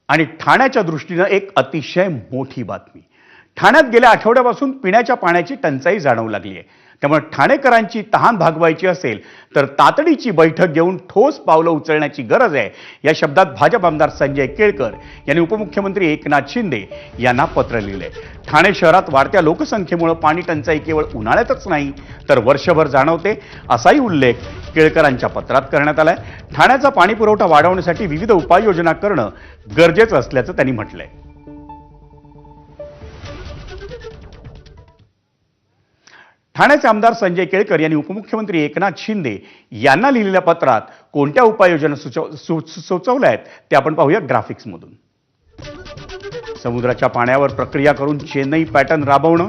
आणि ठाण्याच्या दृष्टीने एक अतिशय मोठी बातमी। ठाण्यात गेल्या आठवड्यापासून पिण्याच्या पाण्याची टंचाई जाणवू लागली आहे। त्यामुळे ठाणेकरांची तहान भागवायची असेल तर तातडीची बैठक घेऊन ठोस पावलं उचलण्याची गरज आहे, या शब्दात भाजप आमदार संजय केळकर यांनी उपमुख्यमंत्री एकनाथ शिंदे यांना पत्र लिहिले। ठाणे शहरात वाढत्या लोकसंख्येमुळे पाणी टंचाई केवळ उन्हाळ्यातच नाही तर वर्षभर जाणवते, असाही उल्लेख केळकरांच्या पत्रात करण्यात आलाय। ठाण्याचा पाणी पुरवठा वाढवण्यासाठी विविध उपाययोजना करणं गरजेचं असल्याचं त्यांनी म्हटलंय। ठाण्याचे आमदार संजय केळकर यांनी उपमुख्यमंत्री एकनाथ शिंदे यांना लिहिलेल्या पत्रात कोणत्या उपाययोजना सुचवल्या आहेत ते आपण पाहूया ग्राफिक्समधून। समुद्राच्या पाण्यावर प्रक्रिया करून चेन्नई पॅटर्न राबवणं,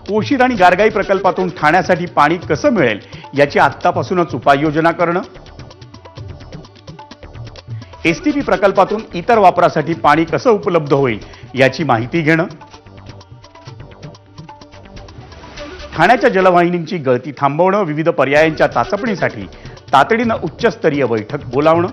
पोशीर आणि गारगाई प्रकल्पातून ठाण्यासाठी पाणी कसं मिळेल याची आत्तापासूनच उपाययोजना करणं, एसटीपी प्रकल्पातून इतर वापरासाठी पाणी कसं उपलब्ध होईल याची माहिती घेणं, ठाण्याच्या जलवाहिनींची गळती थांबवणं, विविध पर्यायांच्या चाचपणीसाठी तातडीनं उच्चस्तरीय बैठक बोलावणं,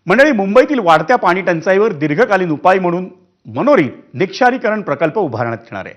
मंडळी, मुंबईतील वाढत्या पाणी टंचाईवर दीर्घकालीन उपाय म्हणून मनोरीत निक्षारीकरण प्रकल्प उभारण्यात येणार आहे।